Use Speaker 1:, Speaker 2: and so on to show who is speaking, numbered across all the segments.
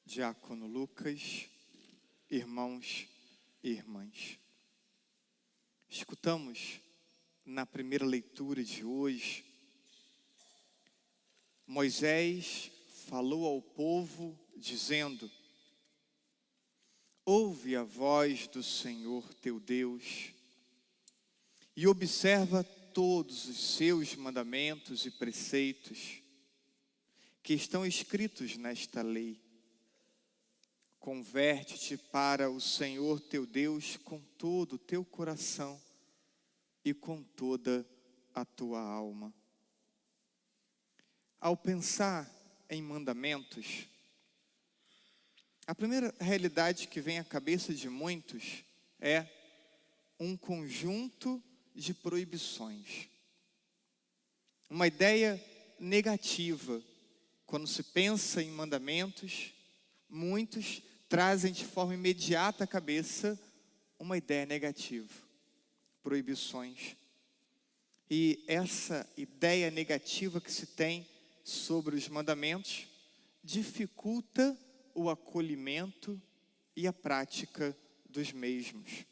Speaker 1: Diácono Lucas, irmãos e irmãs. Escutamos na primeira leitura de hoje, Moisés falou ao povo dizendo: ouve a voz do Senhor teu Deus e observa todos os seus mandamentos e preceitos que estão escritos nesta lei. Converte-te para o Senhor teu Deus com todo o teu coração e com toda a tua alma. Ao pensar em mandamentos, a primeira realidade que vem à cabeça de muitos é um conjunto de proibições. Uma ideia negativa. Quando se pensa em mandamentos, muitos trazem de forma imediata à cabeça uma ideia negativa, proibições. E essa ideia negativa que se tem sobre os mandamentos dificulta o acolhimento e a prática dos mesmos.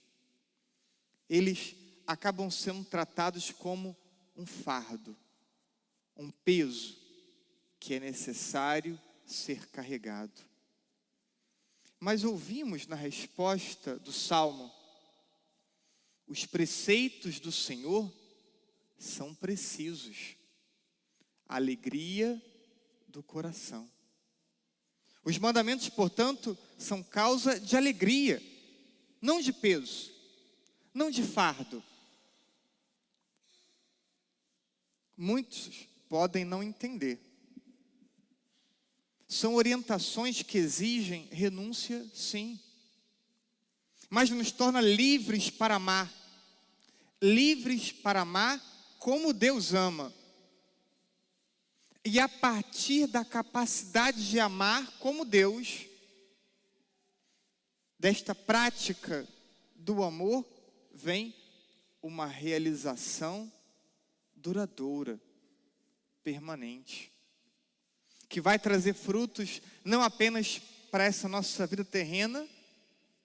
Speaker 1: Eles acabam sendo tratados como um fardo, um peso que é necessário ser carregado. Mas ouvimos na resposta do Salmo: os preceitos do Senhor são precisos, alegria do coração. Os mandamentos, portanto, são causa de alegria, não de peso, não de fardo. Muitos podem não entender. São orientações que exigem renúncia, sim. Mas nos torna livres para amar. Livres para amar como Deus ama. E a partir da capacidade de amar como Deus, desta prática do amor, vem uma realização duradoura, permanente, que vai trazer frutos não apenas para essa nossa vida terrena,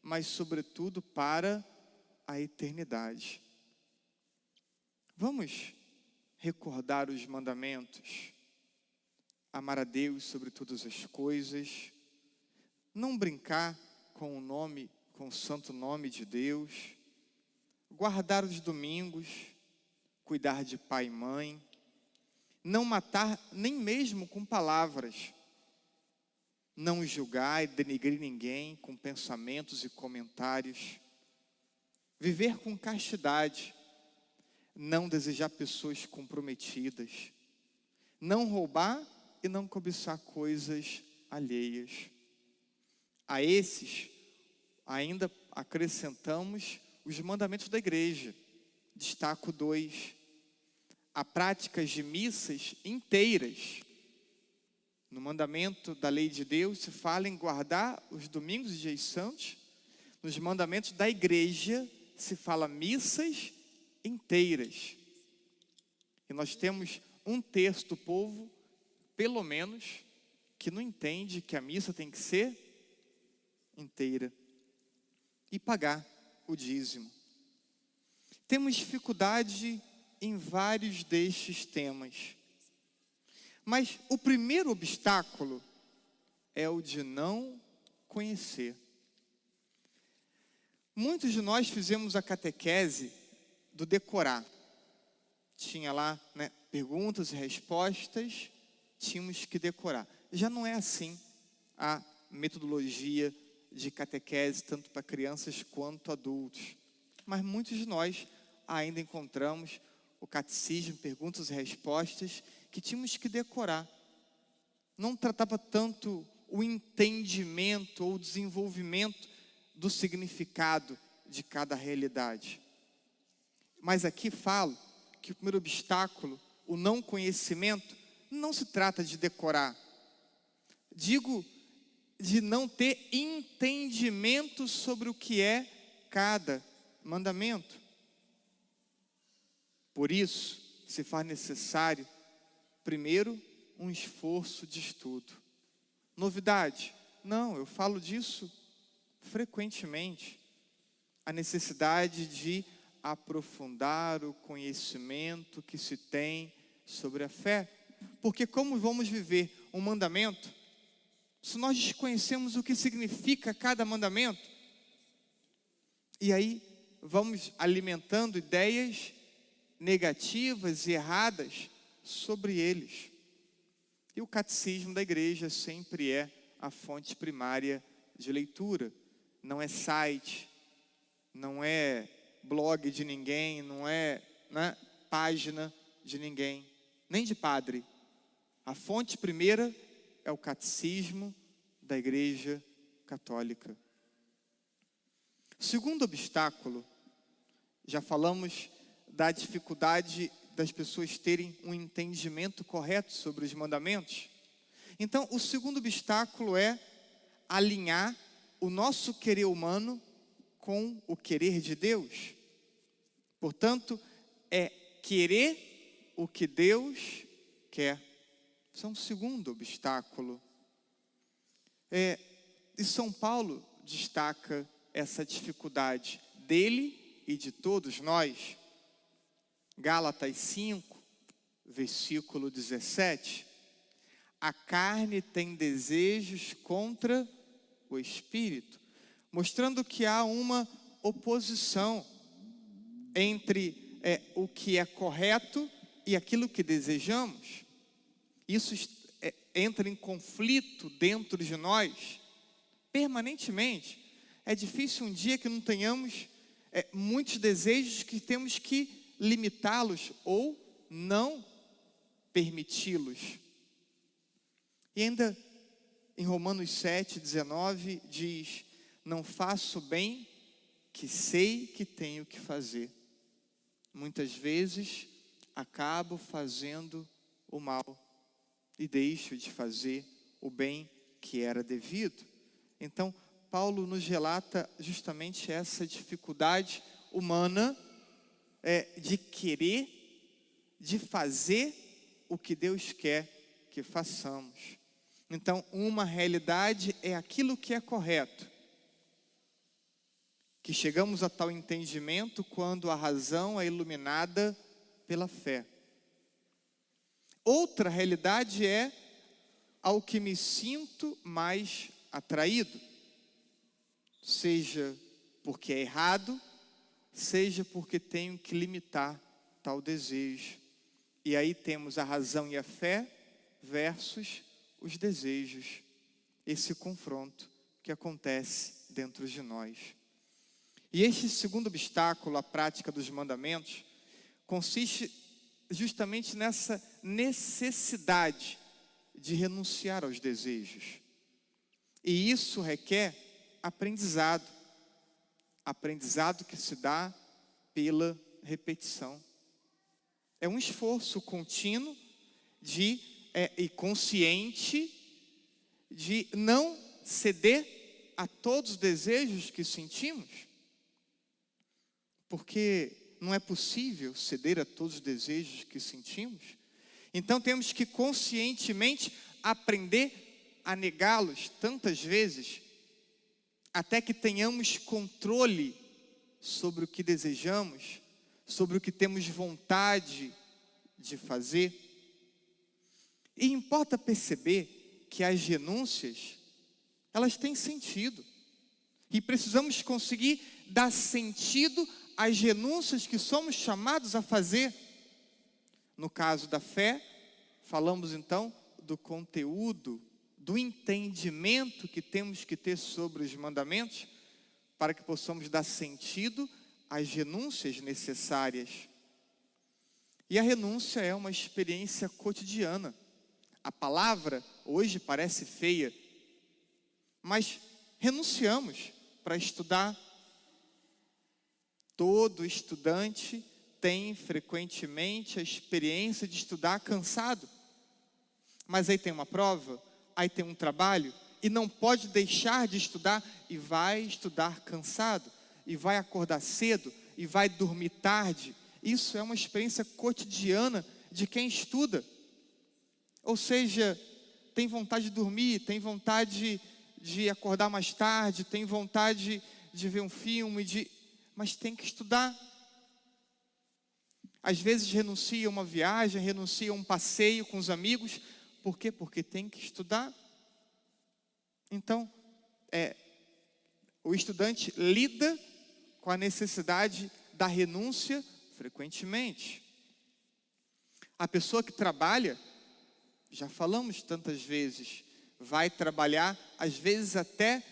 Speaker 1: mas sobretudo para a eternidade. Vamos recordar os mandamentos: amar a Deus sobre todas as coisas, não brincar com o santo nome de Deus, guardar os domingos, cuidar de pai e mãe, não matar nem mesmo com palavras, não julgar e denegrir ninguém com pensamentos e comentários, viver com castidade, não desejar pessoas comprometidas, não roubar e não cobiçar coisas alheias. A esses ainda acrescentamos os mandamentos da igreja. Destaco 2. A prática de missas inteiras. No mandamento da lei de Deus se fala em guardar os domingos e dias santos. Nos mandamentos da igreja se fala missas inteiras. E nós temos um terço do povo, pelo menos, que não entende que a missa tem que ser inteira. E pagar o dízimo. Temos dificuldade em vários destes temas. Mas o primeiro obstáculo é o de não conhecer. Muitos de nós fizemos a catequese do decorar. Tinha lá, perguntas e respostas, tínhamos que decorar. Já não é assim a metodologia de catequese, tanto para crianças quanto adultos. Mas muitos de nós ainda encontramos o catecismo, perguntas e respostas, que tínhamos que decorar. Não tratava tanto o entendimento ou o desenvolvimento do significado de cada realidade. Mas aqui falo que o primeiro obstáculo, o não conhecimento, não se trata de decorar. Digo de não ter entendimento sobre o que é cada mandamento. Por isso, se faz necessário, primeiro, um esforço de estudo. Novidade, Não, eu falo disso frequentemente. A necessidade de aprofundar o conhecimento que se tem sobre a fé. Porque como vamos viver um mandamento se nós desconhecemos o que significa cada mandamento? E aí vamos alimentando ideias negativas e erradas sobre eles. E o catecismo da igreja sempre é a fonte primária de leitura. Não é site, não é blog de ninguém, não é, né, página de ninguém, nem de padre. A fonte primeira é o catecismo da igreja católica. Segundo obstáculo, já falamos da dificuldade das pessoas terem um entendimento correto sobre os mandamentos. Então, o segundo obstáculo é alinhar o nosso querer humano com o querer de Deus. Portanto, é querer o que Deus quer. Isso é um segundo obstáculo. E São Paulo destaca essa dificuldade dele e de todos nós. Gálatas 5, versículo 17. A carne tem desejos contra o espírito, mostrando que há uma oposição entre o que é correto e aquilo que desejamos. Isso entra em conflito dentro de nós permanentemente. É difícil um dia que não tenhamos muitos desejos que temos que limitá-los ou não permiti-los. E ainda em Romanos 7,19 diz: não faço o bem que sei que tenho que fazer. Muitas vezes acabo fazendo o mal e deixo de fazer o bem que era devido. Então, Paulo nos relata justamente essa dificuldade humana de querer, de fazer o que Deus quer que façamos. Então, uma realidade é aquilo que é correto, que chegamos a tal entendimento quando a razão é iluminada pela fé. Outra realidade é ao que me sinto mais atraído, seja porque é errado, seja porque tenho que limitar tal desejo. E aí temos a razão e a fé versus os desejos, esse confronto que acontece dentro de nós. E este segundo obstáculo à prática dos mandamentos consiste justamente nessa necessidade de renunciar aos desejos. E isso requer aprendizado. Aprendizado que se dá pela repetição. É um esforço contínuo e consciente de não ceder a todos os desejos que sentimos. Porque não é possível ceder a todos os desejos que sentimos. Então temos que conscientemente aprender a negá-los tantas vezes, até que tenhamos controle sobre o que desejamos, sobre o que temos vontade de fazer. E importa perceber que as renúncias, elas têm sentido. E precisamos conseguir dar sentido às renúncias que somos chamados a fazer. No caso da fé, falamos então do conteúdo, do entendimento que temos que ter sobre os mandamentos, para que possamos dar sentido às renúncias necessárias. E a renúncia é uma experiência cotidiana. A palavra hoje parece feia, mas renunciamos para estudar. Todo estudante tem frequentemente a experiência de estudar cansado. Mas aí tem uma prova, aí tem um trabalho, e não pode deixar de estudar, e vai estudar cansado, e vai acordar cedo, e vai dormir tarde. Isso é uma experiência cotidiana de quem estuda. Ou seja, tem vontade de dormir, tem vontade de acordar mais tarde, tem vontade de ver um filme, mas tem que estudar. Às vezes renuncia a uma viagem, renuncia a um passeio com os amigos. Por quê? Porque tem que estudar. Então, o estudante lida com a necessidade da renúncia frequentemente. A pessoa que trabalha, já falamos tantas vezes, vai trabalhar, às vezes até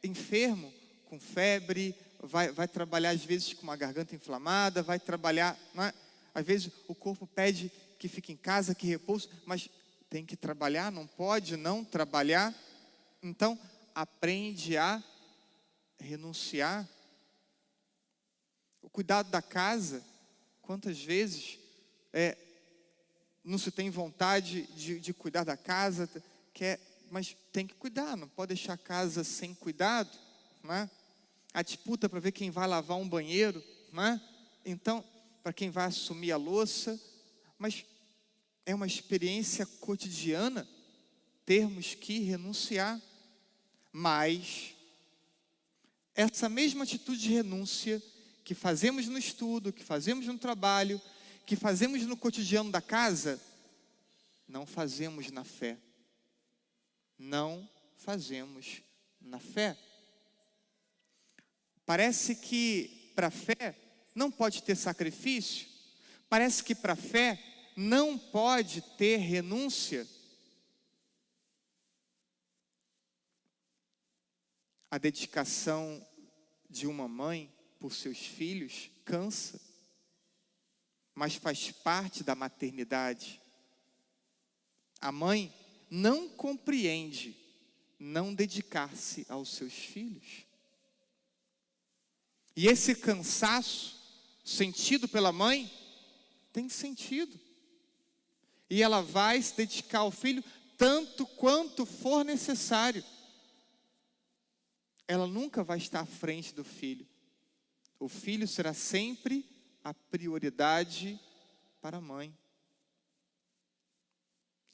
Speaker 1: enfermo, com febre, vai trabalhar às vezes com uma garganta inflamada, vai trabalhar, às vezes o corpo pede que fique em casa, que repouse, mas tem que trabalhar, não pode não trabalhar. Então, aprende a renunciar. O cuidado da casa, quantas vezes não se tem vontade de cuidar da casa, mas tem que cuidar, não pode deixar a casa sem cuidado, né? A disputa para ver quem vai lavar um banheiro, né? Então, para quem vai assumir a louça, mas é uma experiência cotidiana termos que renunciar. Mas essa mesma atitude de renúncia que fazemos no estudo, que fazemos no trabalho, que fazemos no cotidiano da casa, não fazemos na fé. Não fazemos na fé. Parece que para a fé não pode ter sacrifício. Parece que para a fé não pode ter renúncia. A dedicação de uma mãe por seus filhos cansa, mas faz parte da maternidade. A mãe não compreende não dedicar-se aos seus filhos. E esse cansaço sentido pela mãe tem sentido. E ela vai se dedicar ao filho tanto quanto for necessário. Ela nunca vai estar à frente do filho. O filho será sempre a prioridade para a mãe.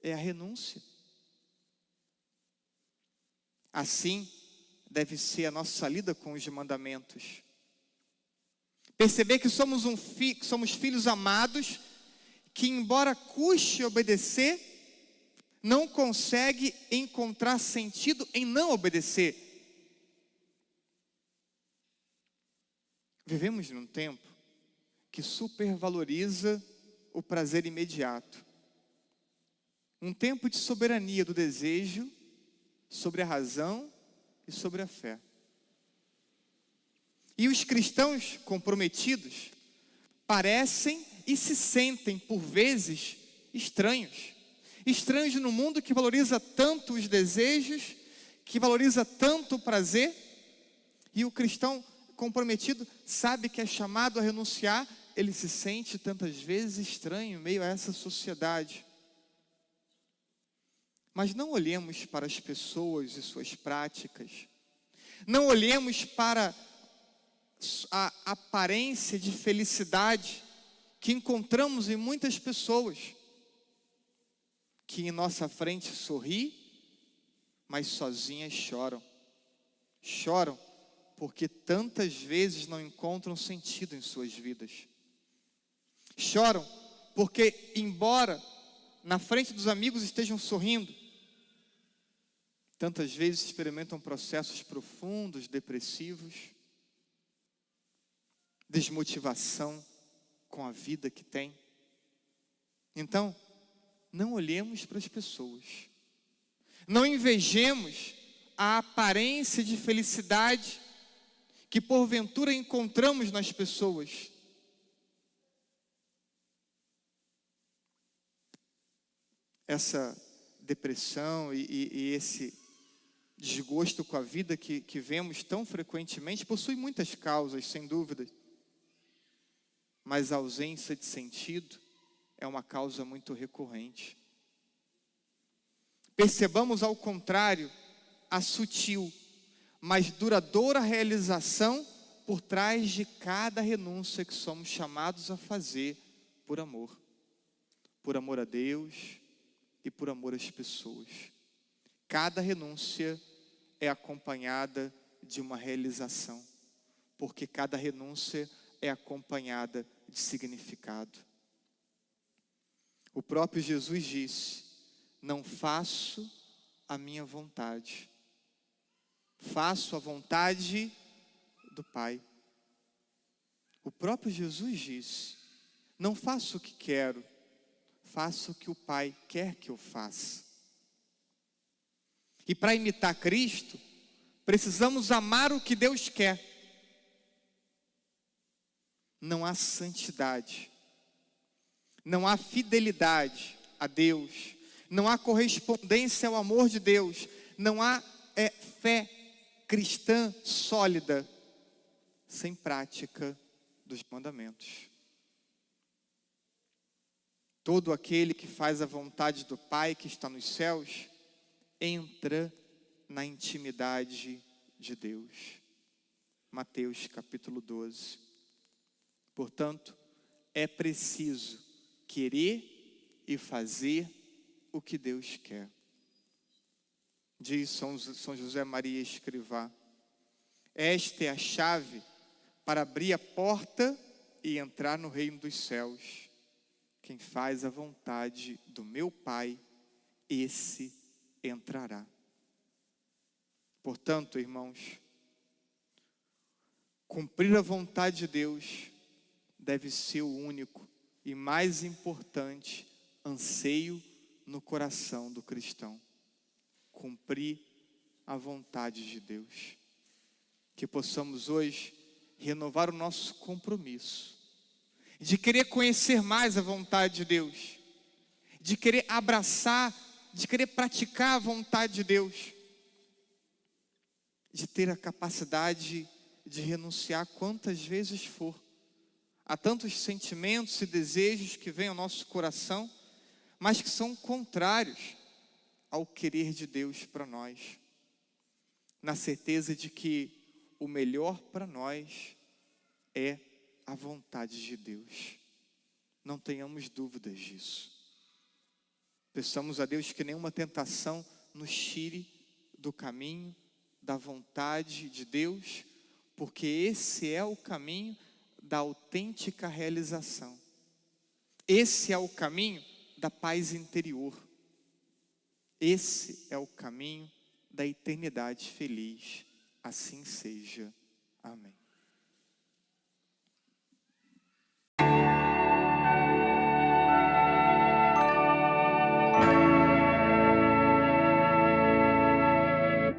Speaker 1: É a renúncia. Assim deve ser a nossa lida com os mandamentos. Perceber que somos filhos amados, que embora custe obedecer, não consegue encontrar sentido em não obedecer. Vivemos num tempo que supervaloriza o prazer imediato. Um tempo de soberania do desejo sobre a razão e sobre a fé. E os cristãos comprometidos parecem e se sentem, por vezes, estranhos. Estranhos no mundo que valoriza tanto os desejos, que valoriza tanto o prazer. E o cristão comprometido sabe que é chamado a renunciar, ele se sente tantas vezes estranho em meio a essa sociedade. Mas não olhemos para as pessoas e suas práticas. Não olhemos para a aparência de felicidade que encontramos em muitas pessoas, que em nossa frente sorri, mas sozinhas choram. Choram porque tantas vezes não encontram sentido em suas vidas. Choram porque, embora na frente dos amigos estejam sorrindo, tantas vezes experimentam processos profundos, depressivos, desmotivação com a vida que tem. Então, não olhemos para as pessoas. Não invejemos a aparência de felicidade que porventura encontramos nas pessoas. Essa depressão e esse desgosto com a vida que vemos tão frequentemente possui muitas causas, sem dúvida. Mas a ausência de sentido é uma causa muito recorrente. Percebamos, ao contrário, a sutil, mas duradoura realização por trás de cada renúncia que somos chamados a fazer por amor a Deus e por amor às pessoas. Cada renúncia é acompanhada de uma realização, porque cada renúncia é acompanhada de significado. O próprio Jesus disse: não faço a minha vontade, faço a vontade do Pai. O próprio Jesus disse: não faço o que quero, faço o que o Pai quer que eu faça. E para imitar Cristo, precisamos amar o que Deus quer. Não há santidade, não há fidelidade a Deus, não há correspondência ao amor de Deus, não há fé cristã sólida sem prática dos mandamentos. Todo aquele que faz a vontade do Pai que está nos céus entra na intimidade de Deus. Mateus capítulo 12. Portanto, é preciso querer e fazer o que Deus quer. Diz São José Maria Escrivá: esta é a chave para abrir a porta e entrar no reino dos céus. Quem faz a vontade do meu Pai, esse entrará. Portanto, irmãos, cumprir a vontade de Deus deve ser o único e mais importante anseio no coração do cristão. Cumprir a vontade de Deus. Que possamos hoje renovar o nosso compromisso de querer conhecer mais a vontade de Deus, de querer abraçar, de querer praticar a vontade de Deus, de ter a capacidade de renunciar quantas vezes for a tantos sentimentos e desejos que vêm ao nosso coração, mas que são contrários ao querer de Deus para nós, na certeza de que o melhor para nós é a vontade de Deus. Não tenhamos dúvidas disso. Peçamos a Deus que nenhuma tentação nos tire do caminho da vontade de Deus, porque esse é o caminho da autêntica realização. Esse é o caminho da paz interior. Esse é o caminho da eternidade feliz. Assim seja. Amém.